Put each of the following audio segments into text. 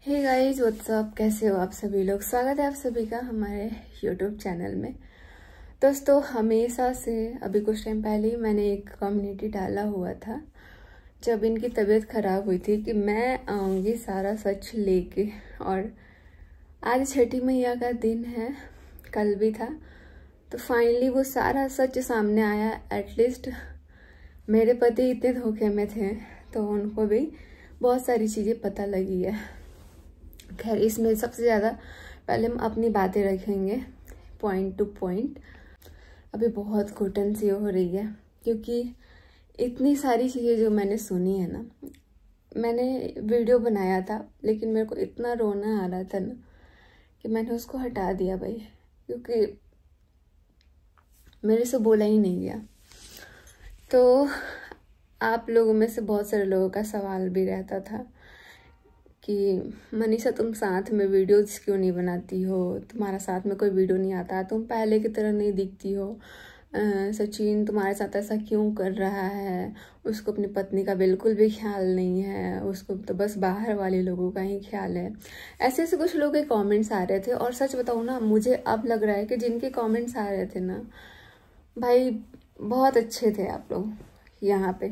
Hey guys what's up, कैसे हो आप सभी लोग। स्वागत है आप सभी का हमारे यूट्यूब चैनल में। दोस्तों, हमेशा से अभी कुछ टाइम पहले ही मैंने एक कम्युनिटी डाला हुआ था जब इनकी तबीयत खराब हुई थी कि मैं आऊँगी सारा सच लेके। और आज छठी मैया का दिन है, कल भी था, तो फाइनली वो सारा सच सामने आया। एटलीस्ट मेरे पति इतने धोखे में थे तो उनको भी बहुत सारी चीज़ें पता लगी है। खैर, इसमें सबसे ज़्यादा पहले हम अपनी बातें रखेंगे पॉइंट टू पॉइंट। अभी बहुत घुटन सी हो रही है क्योंकि इतनी सारी चीज़ें जो मैंने सुनी है ना। मैंने वीडियो बनाया था लेकिन मेरे को इतना रोना आ रहा था ना कि मैंने उसको हटा दिया भाई, क्योंकि मेरे से बोला ही नहीं गया। तो आप लोगों में से बहुत सारे लोगों का सवाल भी रहता था कि मनीषा, तुम साथ में वीडियोस क्यों नहीं बनाती हो, तुम्हारा साथ में कोई वीडियो नहीं आता, तुम पहले की तरह नहीं दिखती हो, सचिन तुम्हारे साथ ऐसा क्यों कर रहा है, उसको अपनी पत्नी का बिल्कुल भी ख्याल नहीं है, उसको तो बस बाहर वाले लोगों का ही ख्याल है। ऐसे ऐसे कुछ लोगों के कमेंट्स आ रहे थे। और सच बताऊँ ना, मुझे अब लग रहा है कि जिनके कमेंट्स आ रहे थे ना भाई, बहुत अच्छे थे आप लोग यहाँ पे,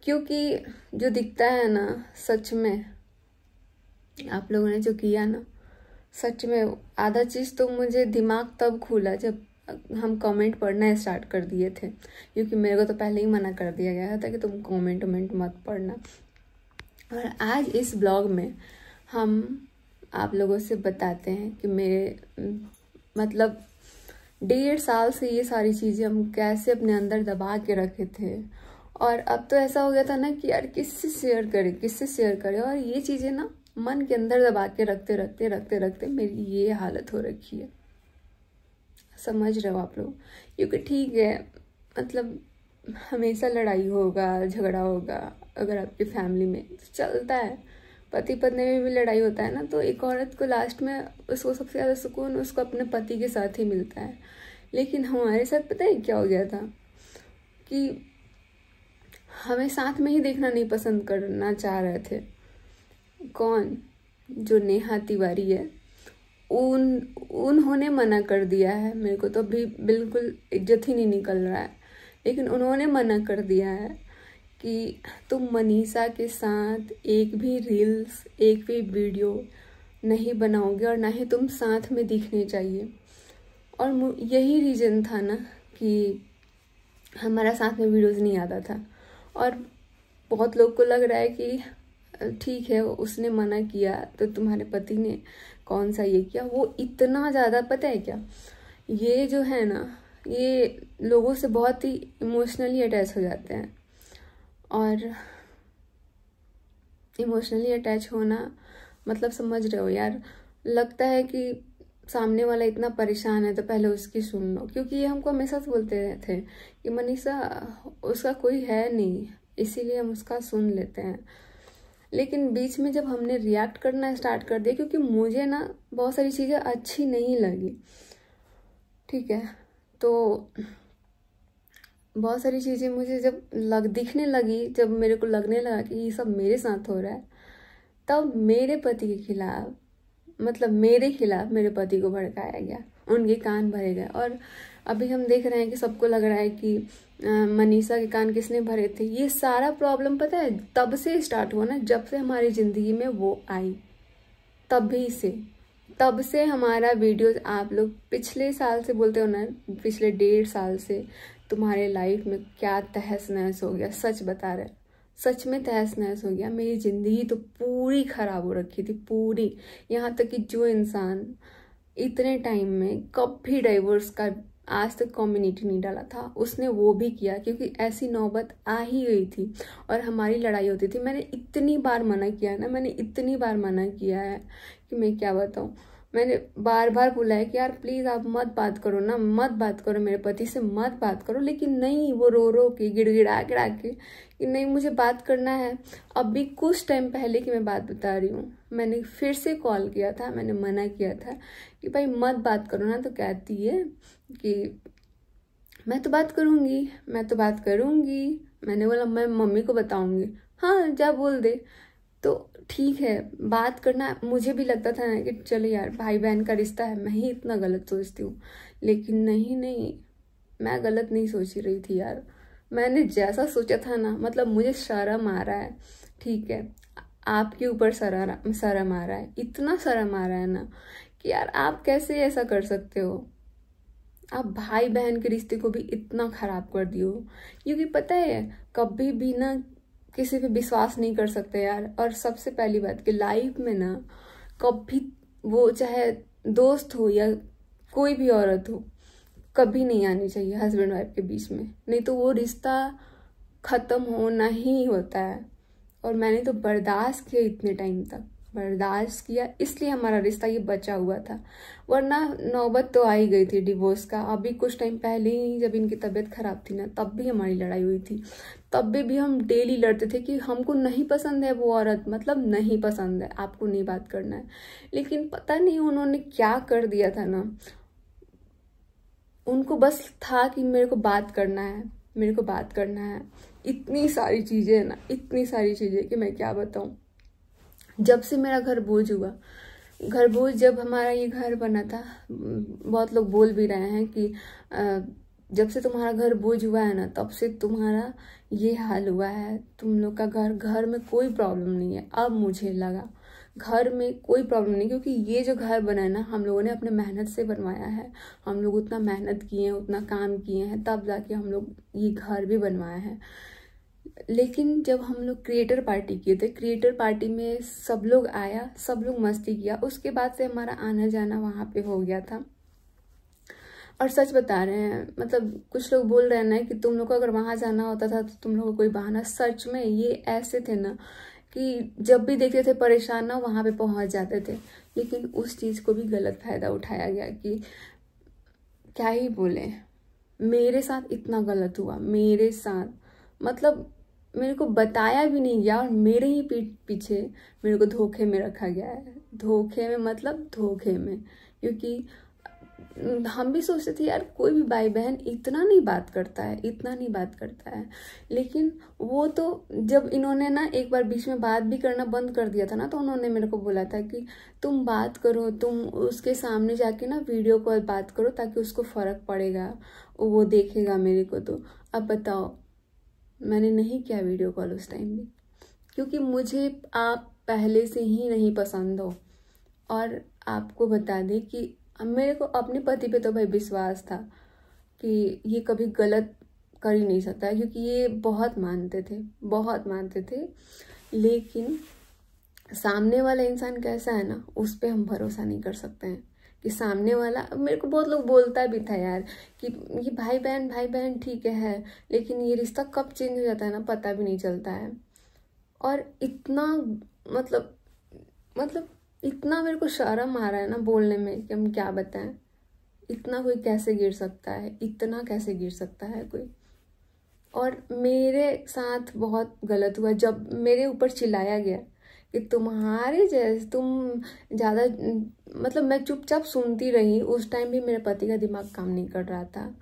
क्योंकि जो दिखता है ना सच में, आप लोगों ने जो किया ना सच में, आधा चीज़ तो मुझे दिमाग तब खुला जब हम कमेंट पढ़ना स्टार्ट कर दिए थे, क्योंकि मेरे को तो पहले ही मना कर दिया गया था कि तुम कमेंट मत पढ़ना। और आज इस ब्लॉग में हम आप लोगों से बताते हैं कि मेरे मतलब 1.5 साल से ये सारी चीज़ें हम कैसे अपने अंदर दबा के रखे थे। और अब तो ऐसा हो गया था ना कि यार किससे शेयर करें। और ये चीज़ें ना मन के अंदर दबा के रखते मेरी ये हालत हो रखी है। समझ रहे हो आप लोग? क्योंकि ठीक है, मतलब हमेशा लड़ाई होगा, झगड़ा होगा, अगर आपकी फैमिली में तो चलता है। पति पत्नी में भी लड़ाई होता है ना, तो एक औरत को लास्ट में उसको सबसे ज़्यादा सुकून उसको अपने पति के साथ ही मिलता है। लेकिन हमारे साथ पता है क्या हो गया था कि हमें साथ में ही देखना नहीं पसंद करना चाह रहे थे। कौन? जो नेहा तिवारी है, उन्होंने मना कर दिया है। मेरे को तो अभी बिल्कुल इज्जत ही नहीं निकल रहा है, लेकिन उन्होंने मना कर दिया है कि तुम मनीषा के साथ एक भी रील्स, एक भी वीडियो नहीं बनाओगे और ना ही तुम साथ में दिखने चाहिए। और यही रीज़न था ना कि हमारा साथ में वीडियोस नहीं आता था। और बहुत लोग को लग रहा है कि ठीक है, उसने मना किया तो तुम्हारे पति ने कौन सा ये किया। वो इतना ज़्यादा, पता है क्या, ये जो है ना, ये लोगों से बहुत ही इमोशनली अटैच हो जाते हैं। और इमोशनली अटैच होना मतलब समझ रहे हो यार, लगता है कि सामने वाला इतना परेशान है तो पहले उसकी सुन लो। क्योंकि ये हमको हमेशा से बोलते थे कि मनीषा, उसका कोई है नहीं, इसीलिए हम उसका सुन लेते हैं। लेकिन बीच में जब हमने रिएक्ट करना स्टार्ट कर दिया, क्योंकि मुझे ना बहुत सारी चीज़ें अच्छी नहीं लगी, ठीक है, तो बहुत सारी चीज़ें मुझे जब दिखने लगी, जब मेरे को लगने लगा कि ये सब मेरे साथ हो रहा है, तब मेरे पति के खिलाफ, मतलब मेरे खिलाफ मेरे पति को भड़काया गया, उनके कान भरे गए। और अभी हम देख रहे हैं कि सबको लग रहा है कि मनीषा के कान किसने भरे थे। ये सारा प्रॉब्लम पता है तब से स्टार्ट हुआ ना, जब से हमारी ज़िंदगी में वो आई, तब से हमारा वीडियोस, आप लोग पिछले साल से बोलते हो ना, पिछले 1.5 साल से तुम्हारे लाइफ में क्या तहस नहस हो गया। सच बता रहे, सच में तहस नहस हो गया। मेरी ज़िंदगी तो पूरी ख़राब हो रखी थी, पूरी। यहाँ तक कि जो इंसान इतने टाइम में कभी डाइवोर्स का आज तक कम्युनिटी नहीं डाला था, उसने वो भी किया, क्योंकि ऐसी नौबत आ ही गई थी और हमारी लड़ाई होती थी। मैंने इतनी बार मना किया ना, मैंने इतनी बार मना किया है कि मैं क्या बताऊँ। मैंने बार बार बोला है कि यार प्लीज़ आप मत बात करो ना, मत बात करो, मेरे पति से मत बात करो। लेकिन नहीं, वो रो के गिड़गिड़ा के कि नहीं, मुझे बात करना है। अभी कुछ टाइम पहले की मैं बात बता रही हूँ, मैंने फिर से कॉल किया था, मैंने मना किया था कि भाई मत बात करो ना, तो कहती है कि मैं तो बात करूँगी। मैंने बोला मैं मम्मी को बताऊँगी। हाँ, जा बोल दे। तो ठीक है बात करना, मुझे भी लगता था ना कि चलो यार भाई बहन का रिश्ता है, मैं ही इतना गलत सोचती हूँ। लेकिन नहीं, मैं गलत नहीं सोच रही थी यार। मैंने जैसा सोचा था ना, मतलब मुझे शर्म आ रहा है, ठीक है, आपके ऊपर शर्म आ रहा है, इतना शर्म आ रहा है ना कि यार आप कैसे ऐसा कर सकते हो। आप भाई बहन के रिश्ते को भी इतना खराब कर दियो। क्योंकि पता है कभी भी ना किसी पे विश्वास नहीं कर सकते यार। और सबसे पहली बात कि लाइफ में ना कभी, वो चाहे दोस्त हो या कोई भी औरत हो, कभी नहीं आनी चाहिए हस्बैंड वाइफ के बीच में, नहीं तो वो रिश्ता खत्म होना ही होता है। और मैंने तो बर्दाश्त किया, इतने टाइम तक बर्दाश्त किया, इसलिए हमारा रिश्ता ये बचा हुआ था। वरना नौबत तो आ ही गई थी डिवोर्स का। अभी कुछ टाइम पहले ही जब इनकी तबीयत खराब थी ना, तब भी हमारी लड़ाई हुई थी। तब भी हम डेली लड़ते थे कि हमको नहीं पसंद है वो औरत, मतलब नहीं पसंद है, आपको नहीं बात करना है। लेकिन पता नहीं उन्होंने क्या कर दिया था ना, उनको बस था कि मेरे को बात करना है, मेरे को बात करना है। इतनी सारी चीजें है ना, इतनी सारी चीजें कि मैं क्या बताऊं। जब से मेरा घर बोझ हुआ, घर बोझ जब हमारा ये घर बना था, बहुत लोग बोल भी रहे हैं कि जब से तुम्हारा घर बोझ हुआ है ना, तब से तुम्हारा ये हाल हुआ है। तुम लोग का घर में कोई प्रॉब्लम नहीं है। अब मुझे लगा घर में कोई प्रॉब्लम नहीं, क्योंकि ये जो घर बना है ना, हम लोगों ने अपने मेहनत से बनवाया है। हम लोग उतना मेहनत किए हैं, उतना काम किए हैं, तब जाके हम लोग ये घर भी बनवाया है। लेकिन जब हम लोग क्रिएटर पार्टी किए थे, क्रिएटर पार्टी में सब लोग आया, सब लोग मस्ती किया, उसके बाद से हमारा आना जाना वहाँ पे हो गया था। और सच बता रहे हैं, मतलब कुछ लोग बोल रहे हैं ना कि तुम लोग को अगर वहाँ जाना होता था तो तुम लोग को कोई बहाना, सच में ये ऐसे थे ना कि जब भी देखते थे परेशान ना, वहाँ पे पहुँच जाते थे। लेकिन उस चीज़ को भी गलत फायदा उठाया गया कि क्या ही बोले, मेरे साथ इतना गलत हुआ, मेरे साथ, मतलब मेरे को बताया भी नहीं गया और मेरे ही पीठ पीछे मेरे को धोखे में रखा गया है। धोखे में मतलब धोखे में, क्योंकि हम भी सोचते थे यार कोई भी भाई बहन इतना नहीं बात करता है, इतना नहीं बात करता है। लेकिन वो तो जब इन्होंने ना एक बार बीच में बात भी करना बंद कर दिया था ना, तो उन्होंने मेरे को बोला था कि तुम बात करो, तुम उसके सामने जाके ना वीडियो कॉल बात करो, ताकि उसको फर्क पड़ेगा, वो देखेगा मेरे को। तो अब बताओ, मैंने नहीं किया वीडियो कॉल उस टाइम भी, क्योंकि मुझे आप पहले से ही नहीं पसंद हो। और आपको बता दें कि मेरे को अपने पति पे तो भाई विश्वास था कि ये कभी गलत कर ही नहीं सकता है, क्योंकि ये बहुत मानते थे, बहुत मानते थे। लेकिन सामने वाला इंसान कैसा है ना, उस पर हम भरोसा नहीं कर सकते हैं कि सामने वाला, मेरे को बहुत लोग बोलता भी था यार कि ये भाई बहन ठीक है, लेकिन ये रिश्ता कब चेंज हो जाता है ना, पता भी नहीं चलता है। और इतना मतलब इतना मेरे को शर्म आ रहा है ना बोलने में कि हम क्या बताएं। इतना कोई कैसे गिर सकता है, इतना कैसे गिर सकता है कोई। और मेरे साथ बहुत गलत हुआ जब मेरे ऊपर चिल्लाया गया कि तुम्हारे जैसे, तुम ज़्यादा, मतलब मैं चुपचाप सुनती रही। उस टाइम भी मेरे पति का दिमाग काम नहीं कर रहा था।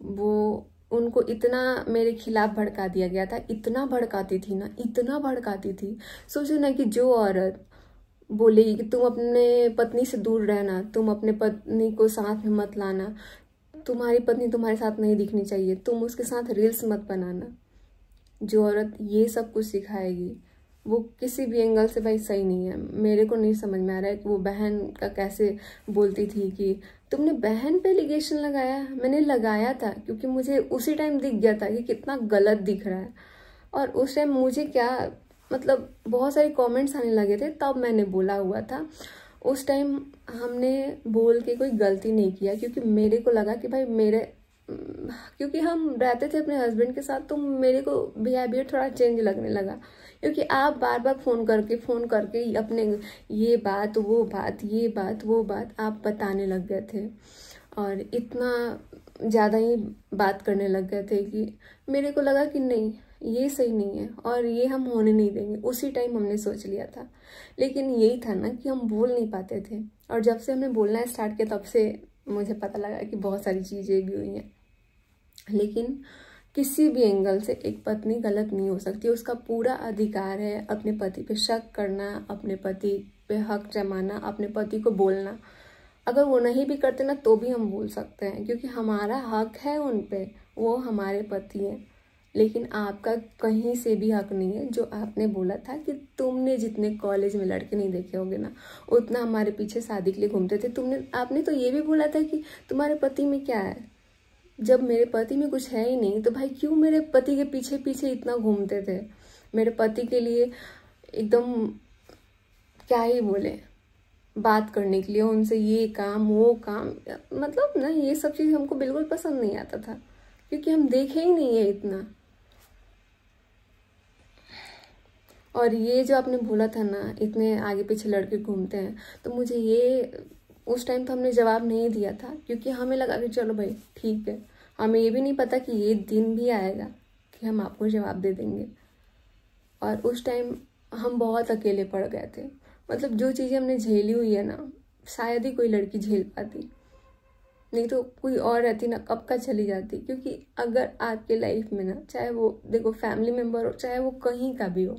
वो उनको इतना मेरे खिलाफ भड़का दिया गया था, इतना भड़काती थी ना, इतना भड़काती थी। सोचो ना कि जो औरत बोलेगी कि तुम अपने पत्नी से दूर रहना, तुम अपने पत्नी को साथ में मत लाना, तुम्हारी पत्नी तुम्हारे साथ नहीं दिखनी चाहिए, तुम उसके साथ रील्स मत बनाना, जो औरत ये सब कुछ सिखाएगी वो किसी भी एंगल से भाई सही नहीं है। मेरे को नहीं समझ में आ रहा है कि वो बहन का कैसे बोलती थी कि तुमने बहन पे एलिगेशन लगाया। मैंने लगाया था क्योंकि मुझे उसी टाइम दिख गया था कि कितना गलत दिख रहा है। और उस टाइम मुझे क्या, मतलब बहुत सारे कमेंट्स आने लगे थे, तब मैंने बोला हुआ था। उस टाइम हमने बोल के कोई गलती नहीं किया, क्योंकि मेरे को लगा कि भाई क्योंकि हम रहते थे अपने हस्बैंड के साथ, तो मेरे को बिहेवियर थोड़ा चेंज लगने लगा। क्योंकि आप बार बार फ़ोन करके अपने ये बात वो बात, ये बात वो बात आप बताने लग गए थे, और इतना ज़्यादा ही बात करने लग गए थे कि मेरे को लगा कि नहीं, ये सही नहीं है और ये हम होने नहीं देंगे। उसी टाइम हमने सोच लिया था। लेकिन यही था ना कि हम बोल नहीं पाते थे, और जब से हमने बोलना स्टार्ट किया तब से मुझे पता लगा कि बहुत सारी चीज़ें भी हुई हैं। लेकिन किसी भी एंगल से एक पत्नी गलत नहीं हो सकती। उसका पूरा अधिकार है अपने पति पे शक करना, अपने पति पे हक जमाना, अपने पति को बोलना। अगर वो नहीं भी करते ना तो भी हम बोल सकते हैं, क्योंकि हमारा हक है उन पे, वो हमारे पति हैं। लेकिन आपका कहीं से भी हक नहीं है। जो आपने बोला था कि तुमने जितने कॉलेज में लड़के नहीं देखे होंगे ना, उतना हमारे पीछे शादी के लिए घूमते थे। आपने तो ये भी बोला था कि तुम्हारे पति में क्या है। जब मेरे पति में कुछ है ही नहीं तो भाई क्यों मेरे पति के पीछे पीछे इतना घूमते थे। मेरे पति के लिए एकदम क्या ही बोले, बात करने के लिए उनसे ये काम वो काम, मतलब ना ये सब चीज़ हमको बिल्कुल पसंद नहीं आता था, क्योंकि हम देखे ही नहीं है इतना। और ये जो आपने बोला था ना इतने आगे पीछे लड़के घूमते हैं, तो मुझे ये उस टाइम तो हमने जवाब नहीं दिया था, क्योंकि हमें लगा कि चलो भाई ठीक है। हमें ये भी नहीं पता कि ये दिन भी आएगा कि हम आपको जवाब दे देंगे। और उस टाइम हम बहुत अकेले पड़ गए थे। मतलब जो चीज़ें हमने झेली हुई है ना, शायद ही कोई लड़की झेल पाती, नहीं तो कोई और रहती ना कब का चली जाती। क्योंकि अगर आपके लाइफ में ना, चाहे वो देखो फैमिली मेम्बर हो, चाहे वो कहीं का भी हो,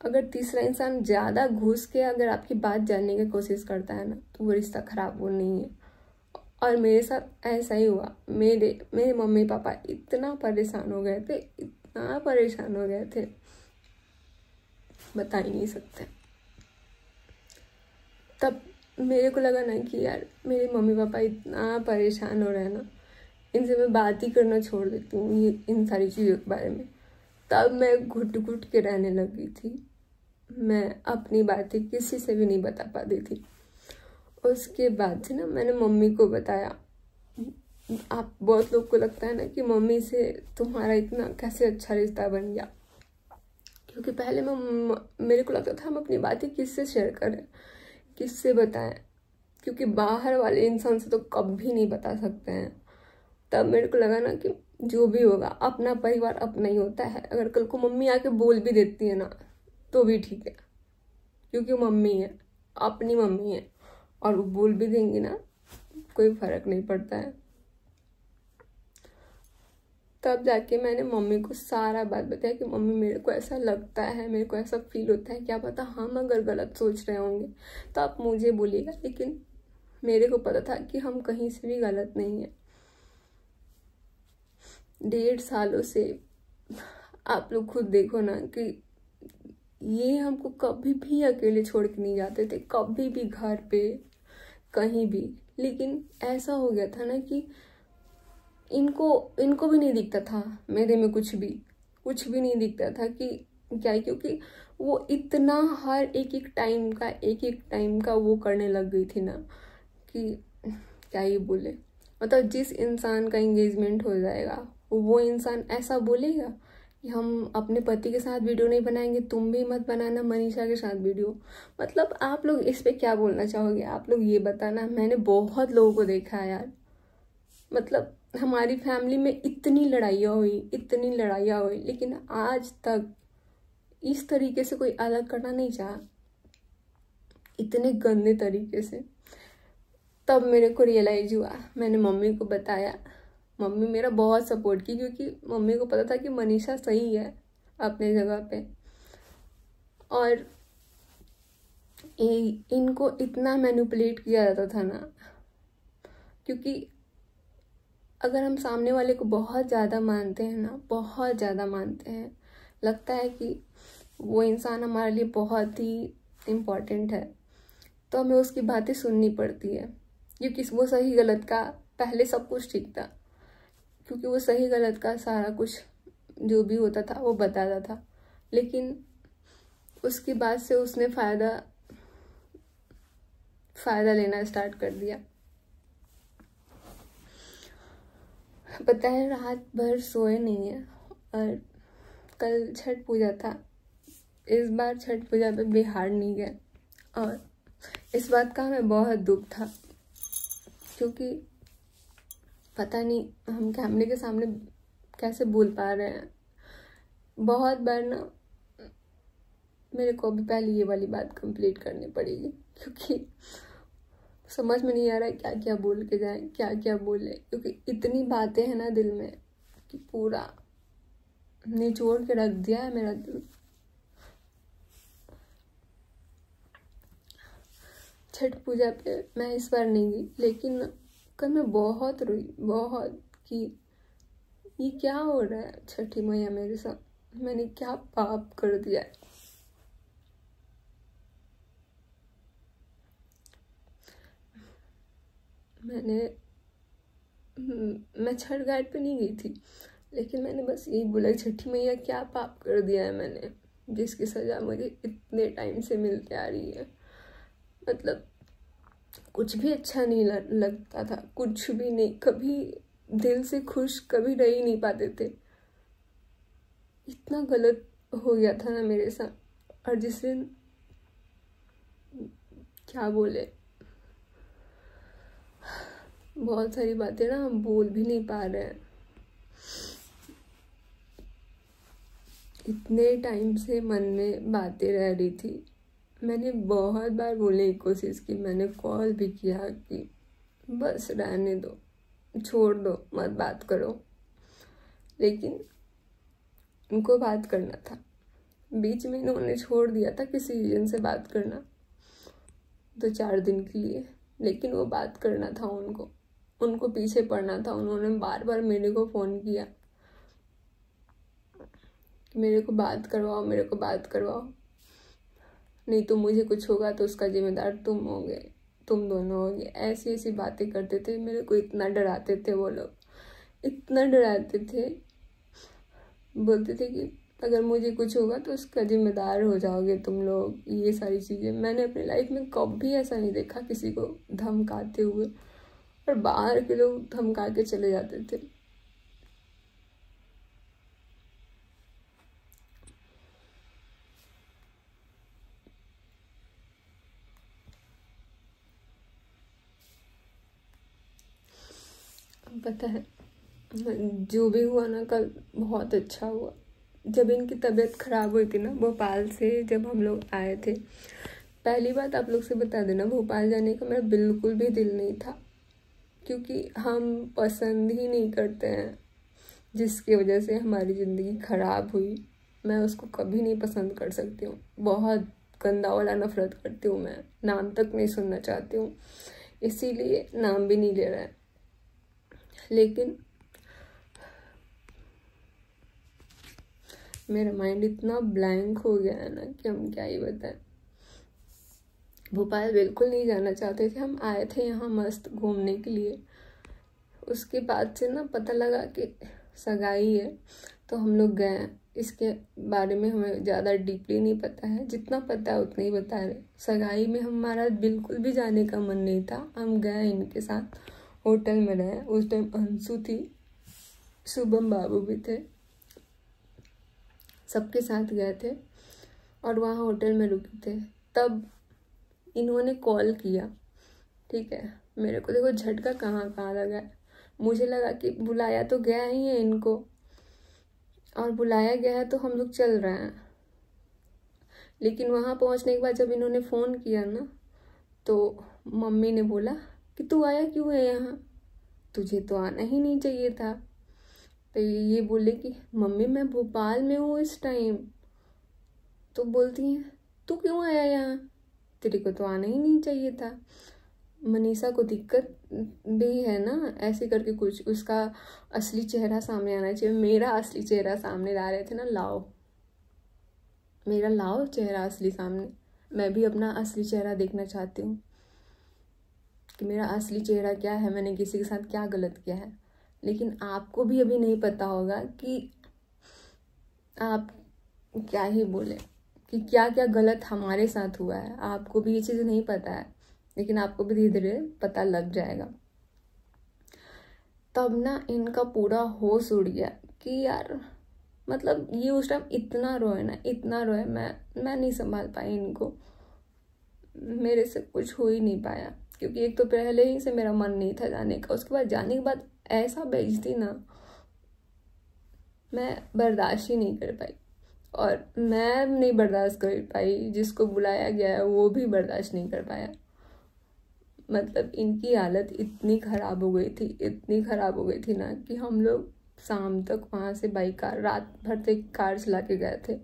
अगर तीसरा इंसान ज़्यादा घुस के अगर आपकी बात जानने की कोशिश करता है ना, तो वो रिश्ता खराब वो नहीं है। और मेरे साथ ऐसा ही हुआ। मेरे मम्मी पापा इतना परेशान हो गए थे, इतना परेशान हो गए थे, बता ही नहीं सकते। तब मेरे को लगा ना कि यार मेरे मम्मी पापा इतना परेशान हो रहे हैं ना, इनसे मैं बात ही करना छोड़ देती हूँ ये इन सारी चीज़ों के बारे में। तब मैं घुट घुट के रहने लगी थी। मैं अपनी बातें किसी से भी नहीं बता पाती थी। उसके बाद से ना मैंने मम्मी को बताया। आप बहुत लोग को लगता है ना कि मम्मी से तुम्हारा इतना कैसे अच्छा रिश्ता बन गया, क्योंकि पहले मेरे को लगता था हम अपनी बातें किससे शेयर करें, किससे बताएं, क्योंकि बाहर वाले इंसान से तो कभी नहीं बता सकते हैं। तब मेरे को लगा ना कि जो भी होगा अपना परिवार अपना ही होता है। अगर कल को मम्मी आके बोल भी देती है ना तो भी ठीक है, क्योंकि मम्मी है, अपनी मम्मी है, और वो बोल भी देंगी ना, कोई फर्क नहीं पड़ता है। तब जाके मैंने मम्मी को सारा बात बताया कि मम्मी मेरे को ऐसा लगता है, मेरे को ऐसा फील होता है, क्या पता हम अगर गलत सोच रहे होंगे तो आप मुझे बोलिएगा। लेकिन मेरे को पता था कि हम कहीं से भी गलत नहीं है। 1.5 सालों से आप लोग खुद देखो ना कि ये हमको कभी भी अकेले छोड़ के नहीं जाते थे, कभी भी, घर पे कहीं भी। लेकिन ऐसा हो गया था ना कि इनको भी नहीं दिखता था मेरे में कुछ भी नहीं दिखता था कि क्या है, क्योंकि वो इतना हर एक टाइम का वो करने लग गई थी ना कि क्या ही बोले। मतलब जिस इंसान का एंगेजमेंट हो जाएगा वो इंसान ऐसा बोलेगा कि हम अपने पति के साथ वीडियो नहीं बनाएंगे, तुम भी मत बनाना मनीषा के साथ वीडियो। मतलब आप लोग इस पे क्या बोलना चाहोगे, आप लोग ये बताना। मैंने बहुत लोगों को देखा है यार, मतलब हमारी फैमिली में इतनी लड़ाइयाँ हुई, लेकिन आज तक इस तरीके से कोई अलग करना नहीं चाहा, इतने गंदे तरीके से। तब मेरे को रियलाइज हुआ, मैंने मम्मी को बताया। मम्मी मेरा बहुत सपोर्ट की, क्योंकि मम्मी को पता था कि मनीषा सही है अपने जगह पे। और इनको इतना मैनिपुलेट किया जाता था ना, क्योंकि अगर हम सामने वाले को बहुत ज़्यादा मानते हैं ना, बहुत ज़्यादा मानते हैं, लगता है कि वो इंसान हमारे लिए बहुत ही इम्पोर्टेंट है, तो हमें उसकी बातें सुननी पड़ती है। क्योंकि वो सही गलत का पहले सब कुछ ठीक था, क्योंकि वो सही गलत का सारा कुछ जो भी होता था वो बताता था। लेकिन उसके बाद से उसने फ़ायदा लेना स्टार्ट कर दिया। पता है रात भर सोए नहीं है। और कल छठ पूजा था, इस बार छठ पूजा पे बिहार नहीं गए, और इस बात का हमें बहुत दुख था, क्योंकि पता नहीं हम कैमरे के सामने कैसे बोल पा रहे हैं। बहुत बार ना मेरे को अभी पहले ये वाली बात कंप्लीट करनी पड़ेगी, क्योंकि समझ में नहीं आ रहा है क्या क्या बोल के जाए, क्या क्या बोले, क्योंकि इतनी बातें हैं ना दिल में कि पूरा निचोड़ के रख दिया है मेरा दिल। छठ पूजा पे मैं इस बार नहीं गई, लेकिन कल मैं बहुत रोई, बहुत, कि ये क्या हो रहा है छठी मैया मेरे साथ, मैंने क्या पाप कर दिया है। मैं छठ घाट पे नहीं गई थी, लेकिन मैंने बस यही बोला, छठी मैया क्या पाप कर दिया है मैंने, जिसकी सजा मुझे इतने टाइम से मिलते आ रही है। मतलब कुछ भी अच्छा नहीं लगता था, कुछ भी नहीं, कभी दिल से खुश कभी रह ही नहीं पाते थे। इतना गलत हो गया था ना मेरे साथ। और जिस दिन क्या बोले, बहुत सारी बातें ना हम बोल भी नहीं पा रहे हैं। इतने टाइम से मन में बातें रह रही थी। मैंने बहुत बार बोलने की कोशिश की, मैंने कॉल भी किया कि बस रहने दो, छोड़ दो, मत बात करो, लेकिन उनको बात करना था। बीच में इन्होंने छोड़ दिया था किसी रीजन से बात करना, 2-4 दिन के लिए, लेकिन वो बात करना था उनको पीछे पड़ना था। उन्होंने बार बार मेरे को फ़ोन किया कि मेरे को बात करवाओ, मेरे को बात करवाओ, नहीं तो मुझे कुछ होगा तो उसका जिम्मेदार तुम होगे, तुम दोनों होगे। ऐसी ऐसी बातें करते थे, मेरे को इतना डराते थे वो लोग, इतना डराते थे। बोलते थे कि अगर मुझे कुछ होगा तो उसका जिम्मेदार हो जाओगे तुम लोग, ये सारी चीज़ें। मैंने अपनी लाइफ में कभी ऐसा नहीं देखा किसी को धमकाते हुए, और बाहर के लोग धमका के चले जाते थे। पता है जो भी हुआ ना कल, बहुत अच्छा हुआ। जब इनकी तबीयत खराब हुई थी ना भोपाल से, जब हम लोग आए थे, पहली बात आप लोग से बता देना, भोपाल जाने का मेरा बिल्कुल भी दिल नहीं था, क्योंकि हम पसंद ही नहीं करते हैं जिसकी वजह से हमारी ज़िंदगी खराब हुई। मैं उसको कभी नहीं पसंद कर सकती हूँ, बहुत गंदा वाला नफरत करती हूँ मैं, नाम तक नहीं सुनना चाहती हूँ, इसीलिए नाम भी नहीं ले रहा है। लेकिन मेरा माइंड इतना ब्लैंक हो गया है ना कि हम क्या ही बताएं। भोपाल बिल्कुल नहीं जाना चाहते थे, हम आए थे यहाँ मस्त घूमने के लिए। उसके बाद से ना पता लगा कि सगाई है, तो हम लोग गए। इसके बारे में हमें ज़्यादा डीपली नहीं पता है, जितना पता है उतना ही बता रहे। सगाई में हमारा बिल्कुल भी जाने का मन नहीं था, हम गए इनके साथ, होटल में रहे। उस टाइम अंशु थी, शुभम बाबू भी थे, सबके साथ गए थे और वहाँ होटल में रुके थे। तब इन्होंने कॉल किया, ठीक है। मेरे को देखो झटका कहाँ लगा है, मुझे लगा कि बुलाया तो गया ही है इनको, और बुलाया गया है तो हम लोग चल रहे हैं। लेकिन वहाँ पहुँचने के बाद जब इन्होंने फ़ोन किया ना, तो मम्मी ने बोला कि तू आया क्यों है यहाँ, तुझे तो आना ही नहीं चाहिए था। तो ये बोले कि मम्मी मैं भोपाल में हूँ इस टाइम। तो बोलती हैं तू क्यों आया यहाँ, तेरे को तो आना ही नहीं चाहिए था। मनीषा को दिक्कत भी है ना, ऐसे करके कुछ, उसका असली चेहरा सामने आना चाहिए। मेरा असली चेहरा सामने ला रहे थे ना, लाओ मेरा लाओ चेहरा असली सामने। मैं भी अपना असली चेहरा देखना चाहती हूँ कि मेरा असली चेहरा क्या है, मैंने किसी के साथ क्या गलत किया है। लेकिन आपको भी अभी नहीं पता होगा कि आप क्या ही बोले कि क्या क्या गलत हमारे साथ हुआ है। आपको भी ये चीज़ नहीं पता है, लेकिन आपको भी धीरे धीरे पता लग जाएगा। तब ना इनका पूरा होश उड़ गया कि यार, मतलब ये उस टाइम इतना रोए ना, इतना रोए, मैं नहीं संभाल पाई इनको। मेरे से कुछ हो ही नहीं पाया, क्योंकि एक तो पहले ही से मेरा मन नहीं था जाने का, उसके बाद जाने के बाद ऐसा बेइज्जती ना, मैं बर्दाश्त ही नहीं कर पाई। और मैं नहीं बर्दाश्त कर पाई, जिसको बुलाया गया है वो भी बर्दाश्त नहीं कर पाया। मतलब इनकी हालत इतनी ख़राब हो गई थी, इतनी ख़राब हो गई थी ना कि हम लोग शाम तक वहाँ से बाई कार, रात भर तक कार चला के गए थे।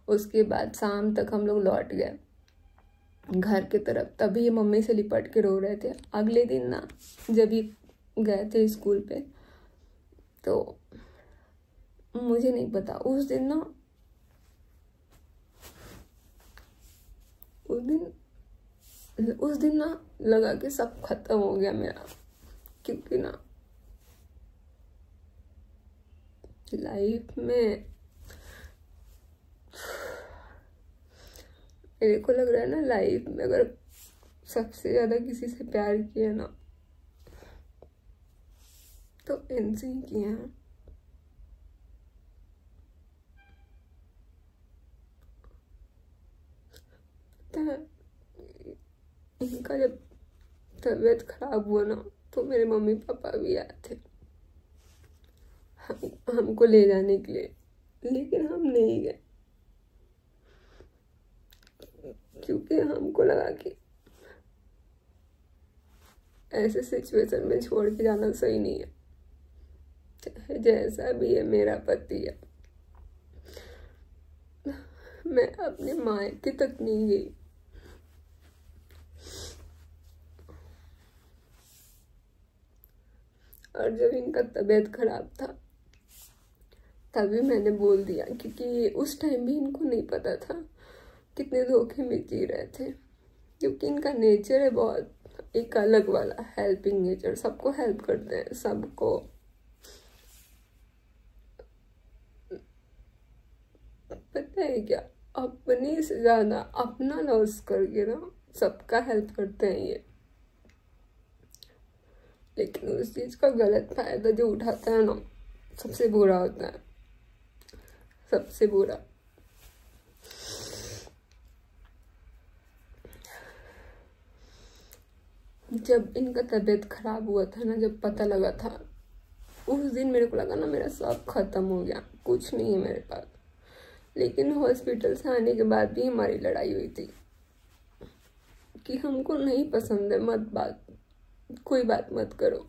उसके बाद शाम तक हम लोग लौट गए घर की तरफ, तभी ये मम्मी से लिपट के रो रहे थे। अगले दिन ना जब ये गए थे स्कूल पे, तो मुझे नहीं पता उस दिन ना लगा कि सब खत्म हो गया मेरा, क्योंकि ना लाइफ में मेरे को लग रहा है ना, लाइफ में अगर सबसे ज्यादा किसी से प्यार किया ना तो इनसे ही किया है। इनका जब तबीयत खराब हुआ ना तो मेरे मम्मी पापा भी आए थे हमको ले जाने के लिए, लेकिन हम नहीं गए क्योंकि हमको लगा कि ऐसे सिचुएशन में छोड़ के जाना सही नहीं है। चाहे जैसा भी है, मेरा पति है। मैं अपने मायके तक नहीं गई, और जब इनका तबीयत खराब था तभी मैंने बोल दिया, क्योंकि उस टाइम भी इनको नहीं पता था कितने धोखे में जी रहे थे। क्योंकि इनका नेचर है बहुत एक अलग वाला, हेल्पिंग नेचर, सबको हेल्प करते हैं, सबको। पता है क्या, अपने से ज्यादा अपना लॉस करके ना सबका हेल्प करते हैं ये। लेकिन उस चीज का गलत फायदा जो उठाता है ना, सबसे बुरा होता है, सबसे बुरा। जब इनका तबीयत खराब हुआ था ना, जब पता लगा था, उस दिन मेरे को लगा ना मेरा सब खत्म हो गया, कुछ नहीं है मेरे पास। लेकिन हॉस्पिटल से आने के बाद भी हमारी लड़ाई हुई थी कि हमको नहीं पसंद है, मत बात, कोई बात मत करो।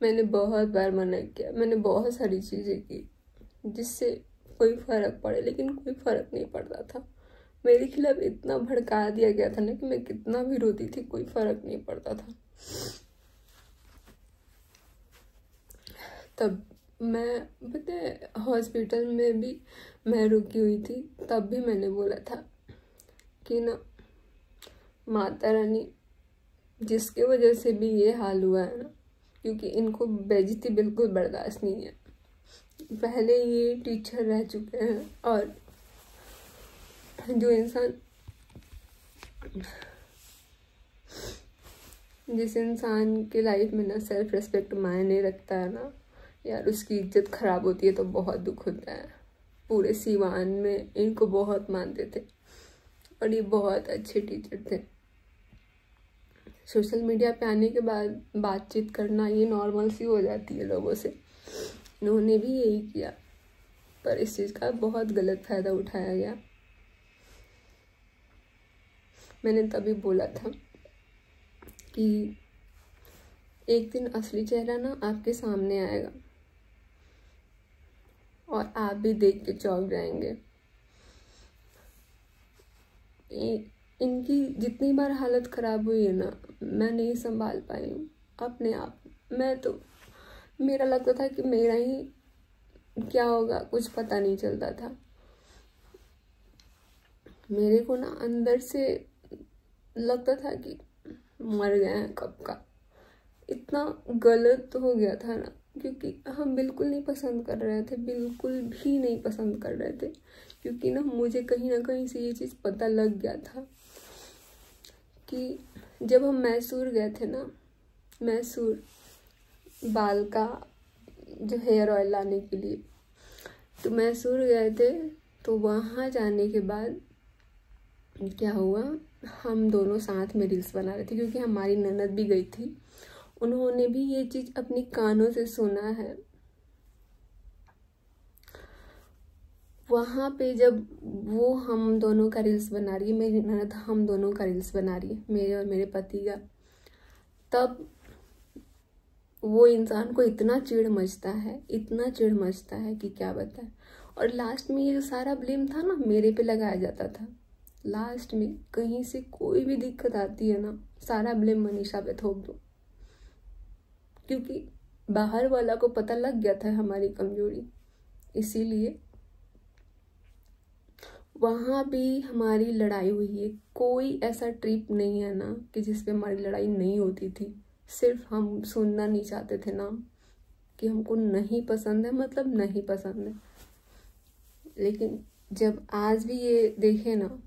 मैंने बहुत बार मना किया, मैंने बहुत सारी चीजें की जिससे कोई फर्क पड़े, लेकिन कोई फर्क नहीं पड़ता था। मेरे खिलाफ इतना भड़का दिया गया था ना कि मैं कितना भी रोती थी, कोई फर्क नहीं पड़ता था। तब मैं, पता है, हॉस्पिटल में भी मैं रुकी हुई थी, तब भी मैंने बोला था कि ना माता रानी, जिसके वजह से भी ये हाल हुआ है ना, क्योंकि इनको बेइज्जती बिल्कुल बर्दाश्त नहीं है। पहले ये टीचर रह चुके हैं, और जो इंसान, जिस इंसान के लाइफ में ना सेल्फ रिस्पेक्ट मायने रखता है ना यार, उसकी इज्जत खराब होती है तो बहुत दुख होता है। पूरे सीवान में इनको बहुत मानते थे और ये बहुत अच्छे टीचर थे। सोशल मीडिया पे आने के बाद बातचीत करना ये नॉर्मल सी हो जाती है लोगों से, इन्होंने भी यही किया, पर इस चीज़ का बहुत गलत फायदा उठाया गया। मैंने तभी बोला था कि एक दिन असली चेहरा ना आपके सामने आएगा और आप भी देख के चौंक जाएंगे। इनकी जितनी बार हालत खराब हुई है ना, मैं नहीं संभाल पाई हूँ अपने आप। मैं तो, मेरा लगता था कि मेरा ही क्या होगा, कुछ पता नहीं चलता था। मेरे को ना अंदर से लगता था कि मर गए हैं कब का। इतना गलत हो गया था ना, क्योंकि हम बिल्कुल नहीं पसंद कर रहे थे, बिल्कुल भी नहीं पसंद कर रहे थे। क्योंकि ना मुझे कहीं ना कहीं से ये चीज़ पता लग गया था कि जब हम मैसूर गए थे ना, मैसूर बाल का जो हेयर ऑयल लाने के लिए, तो मैसूर गए थे। तो वहाँ जाने के बाद क्या हुआ, हम दोनों साथ में रील्स बना रहे थे, क्योंकि हमारी ननद भी गई थी, उन्होंने भी ये चीज़ अपनी कानों से सुना है। वहाँ पे जब वो हम दोनों का रील्स बना रही है, मेरी ननद हम दोनों का रील्स बना रही है, मेरे और मेरे पति का, तब वो इंसान को इतना चिढ़ मचता है, इतना चिढ़ मचता है कि क्या बताएं। और लास्ट में ये जो सारा ब्लेम था ना, मेरे पे लगाया जाता था। लास्ट में कहीं से कोई भी दिक्कत आती है ना, सारा ब्लेम मनीषा पे थोप दो, क्योंकि बाहर वाला को पता लग गया था हमारी कमजोरी। इसीलिए वहाँ भी हमारी लड़ाई हुई है। कोई ऐसा ट्रिप नहीं है ना कि जिसपे हमारी लड़ाई नहीं होती थी। सिर्फ हम सुनना नहीं चाहते थे नाम कि हमको नहीं पसंद है, मतलब नहीं पसंद है। लेकिन जब आज भी ये देखे ना,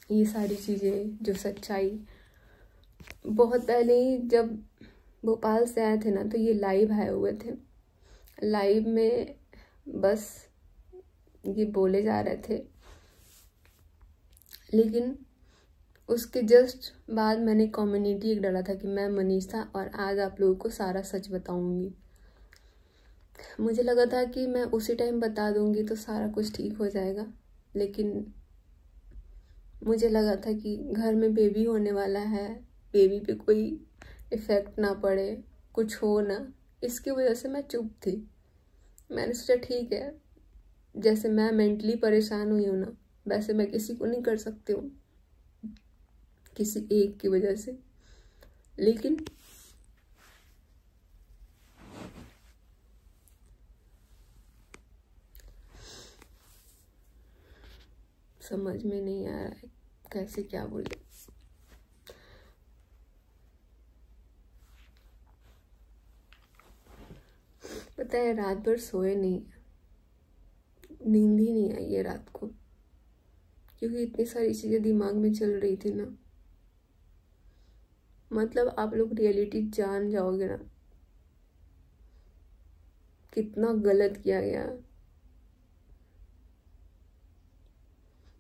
ये सारी चीज़ें, जो सच्चाई, बहुत पहले ही जब भोपाल से आए थे ना, तो ये लाइव आए हुए थे। लाइव में बस ये बोले जा रहे थे, लेकिन उसके जस्ट बाद मैंने कम्युनिटी एक डाला था कि मैं मनीषा और आज आप लोगों को सारा सच बताऊंगी। मुझे लगा था कि मैं उसी टाइम बता दूंगी तो सारा कुछ ठीक हो जाएगा, लेकिन मुझे लगा था कि घर में बेबी होने वाला है, बेबी पे कोई इफ़ेक्ट ना पड़े, कुछ हो ना, इसकी वजह से मैं चुप थी। मैंने सोचा ठीक है, जैसे मैं मेंटली परेशान हुई हूँ ना, वैसे मैं किसी को नहीं कर सकती हूँ, किसी एक की वजह से। लेकिन समझ में नहीं आ रहा है कैसे क्या बोले। पता है, रात भर सोए नहीं, नींद ही नहीं आई है रात को, क्योंकि इतनी सारी चीजें दिमाग में चल रही थी ना। मतलब आप लोग रियलिटी जान जाओगे ना, कितना गलत किया गया।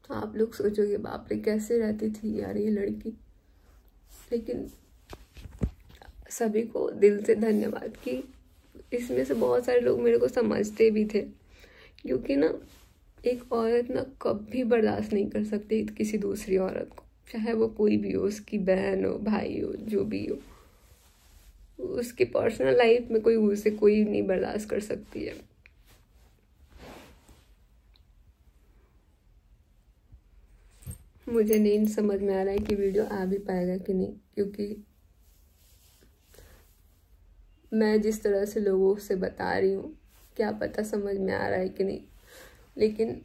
आप लोग सोचोगे बाप रे कैसे रहती थी यार ये लड़की। लेकिन सभी को दिल से धन्यवाद कि इसमें से बहुत सारे लोग मेरे को समझते भी थे, क्योंकि ना एक औरत ना कभी बर्दाश्त नहीं कर सकती किसी दूसरी औरत को, चाहे वो कोई भी हो, उसकी बहन हो, भाई हो, जो भी हो। उसकी पर्सनल लाइफ में कोई उसे कोई नहीं बर्दाश्त कर सकती है। मुझे नहीं समझ में आ रहा है कि वीडियो आ भी पाएगा कि नहीं, क्योंकि मैं जिस तरह से लोगों से बता रही हूँ, क्या पता समझ में आ रहा है कि नहीं। लेकिन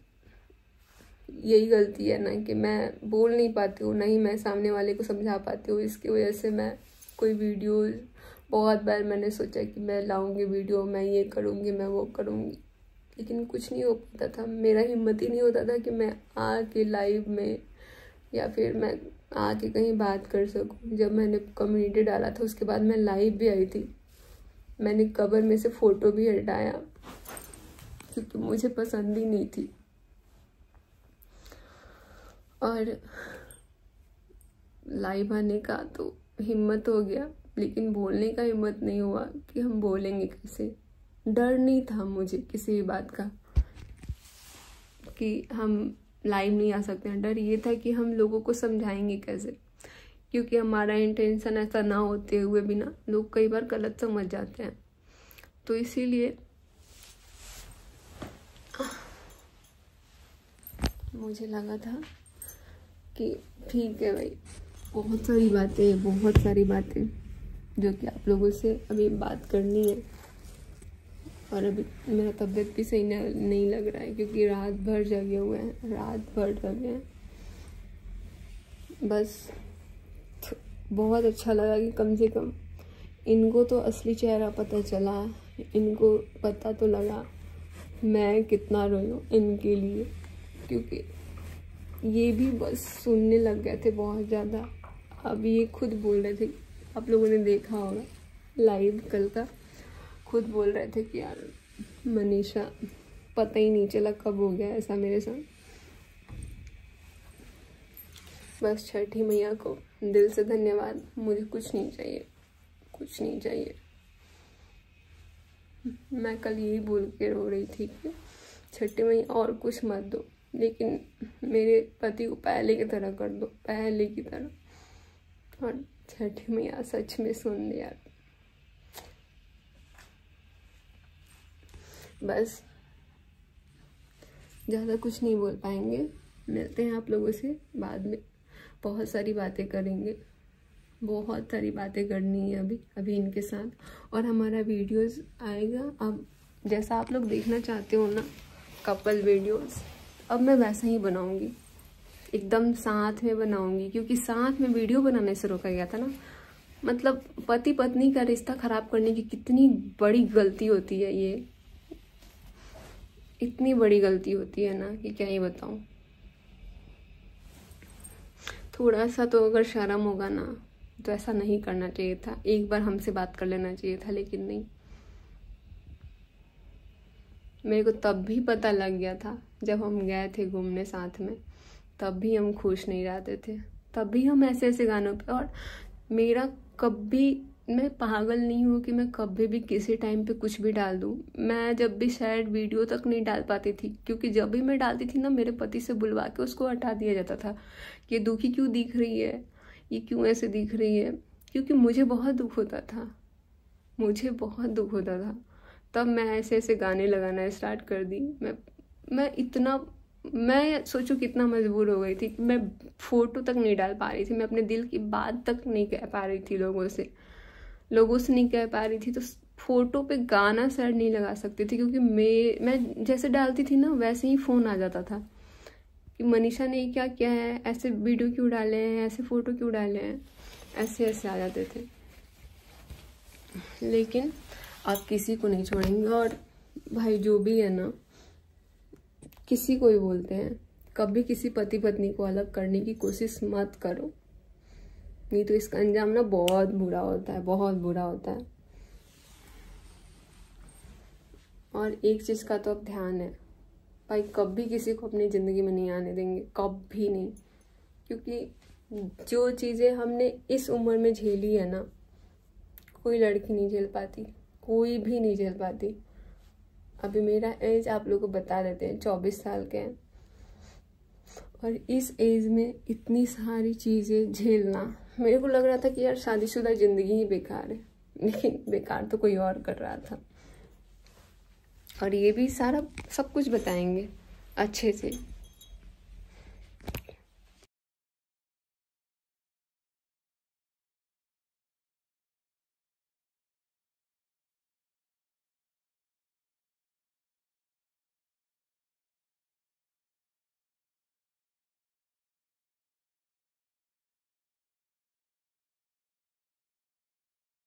यही गलती है ना कि मैं बोल नहीं पाती हूँ, ना ही मैं सामने वाले को समझा पाती हूँ। इसकी वजह से मैं कोई वीडियो, बहुत बार मैंने सोचा कि मैं लाऊंगी वीडियो, मैं ये करूँगी, मैं वो करूँगी, लेकिन कुछ नहीं हो पाता था। मेरा हिम्मत ही नहीं होता था कि मैं आके लाइव में या फिर मैं आके कहीं बात कर सकूँ। जब मैंने कम्युनिटी डाला था उसके बाद मैं लाइव भी आई थी, मैंने कवर में से फ़ोटो भी हटाया क्योंकि मुझे पसंद ही नहीं थी। और लाइव आने का तो हिम्मत हो गया, लेकिन बोलने का हिम्मत नहीं हुआ कि हम बोलेंगे कैसे। डर नहीं था मुझे किसी भी बात का कि हम लाइव नहीं आ सकते हैं, डर ये था कि हम लोगों को समझाएंगे कैसे, क्योंकि हमारा इंटेंशन ऐसा ना होते हुए भी ना लोग कई बार गलत समझ जाते हैं। तो इसीलिए मुझे लगा था कि ठीक है भाई, बहुत सारी बातें जो कि आप लोगों से अभी बात करनी है। और अभी मेरा तबीयत भी सही नहीं लग रहा है, क्योंकि रात भर जगे हुए हैं। बस बहुत अच्छा लगा कि कम से कम इनको तो असली चेहरा पता चला, इनको पता तो लगा मैं कितना रोई हूँ इनके लिए, क्योंकि ये भी बस सुनने लग गए थे बहुत ज़्यादा। अब ये खुद बोल रहे थे, आप लोगों ने देखा होगा लाइव कल का, खुद बोल रहे थे कि यार मनीषा पता ही नहीं चला कब हो गया ऐसा मेरे साथ। बस छठी मैया को दिल से धन्यवाद, मुझे कुछ नहीं चाहिए। मैं कल यही बोल के रो रही थी कि छठी मैया और कुछ मत दो, लेकिन मेरे पति को पहले की तरह कर दो, पहले की तरह। और छठी मैया सच में सुन लिया। बस ज़्यादा कुछ नहीं बोल पाएंगे। मिलते हैं आप लोगों से बाद में, बहुत सारी बातें करेंगे, बहुत सारी बातें करनी है अभी इनके साथ। और हमारा वीडियोस आएगा अब जैसा आप लोग देखना चाहते हो ना, कपल वीडियोस, अब मैं वैसा ही बनाऊंगी, एकदम साथ में बनाऊंगी। क्योंकि साथ में वीडियो बनाने से रोका गया था ना। मतलब पति पत्नी का रिश्ता खराब करने की कितनी बड़ी गलती होती है, ये इतनी बड़ी गलती होती है ना कि क्या ही बताऊं। थोड़ा सा तो अगर शर्म होगा ना तो ऐसा नहीं करना चाहिए था। एक बार हमसे बात कर लेना चाहिए था, लेकिन नहीं। मेरे को तब भी पता लग गया था जब हम गए थे घूमने साथ में, तब भी हम खुश नहीं रहते थे, तब भी हम ऐसे ऐसे गानों पे। और मेरा कभी, मैं पागल नहीं हूँ कि मैं कभी भी किसी टाइम पे कुछ भी डाल दूँ। मैं जब भी शायद वीडियो तक नहीं डाल पाती थी, क्योंकि जब भी मैं डालती थी ना मेरे पति से बुलवा के उसको हटा दिया जाता था कि दुखी क्यों दिख रही है, ये क्यों ऐसे दिख रही है। क्योंकि मुझे बहुत दुख होता था, मुझे बहुत दुख होता था। तब मैं ऐसे ऐसे गाने लगाना स्टार्ट कर दी। मैं सोचो कितना मजबूर हो गई थी कि मैं फोटो तक नहीं डाल पा रही थी, मैं अपने दिल की बात तक नहीं कह पा रही थी लोगों से नहीं कह पा रही थी। तो फोटो पे गाना शायद नहीं लगा सकती थी, क्योंकि मैं जैसे डालती थी ना वैसे ही फ़ोन आ जाता था कि मनीषा ने क्या किया है, ऐसे वीडियो क्यों डाले हैं, ऐसे फ़ोटो क्यों डाले हैं, ऐसे ऐसे आ जाते थे। लेकिन आप किसी को नहीं छोड़ेंगे। और भाई जो भी है ना, किसी को भी बोलते हैं, कभी किसी पति पत्नी को अलग करने की कोशिश मत करो, नहीं तो इसका अंजाम ना बहुत बुरा होता है, बहुत बुरा होता है। और एक चीज़ का तो अब ध्यान है भाई, कभी किसी को अपनी ज़िंदगी में नहीं आने देंगे, कभी नहीं। क्योंकि जो चीज़ें हमने इस उम्र में झेली है ना, कोई लड़की नहीं झेल पाती, कोई भी नहीं झेल पाती। अभी मेरा एज आप लोगों को बता देते हैं, 24 साल के हैं। और इस एज में इतनी सारी चीज़ें झेलना, मेरे को लग रहा था कि यार शादीशुदा ज़िंदगी ही बेकार है, लेकिन बेकार तो कोई और कर रहा था। और ये भी सारा सब कुछ बताएंगे अच्छे से।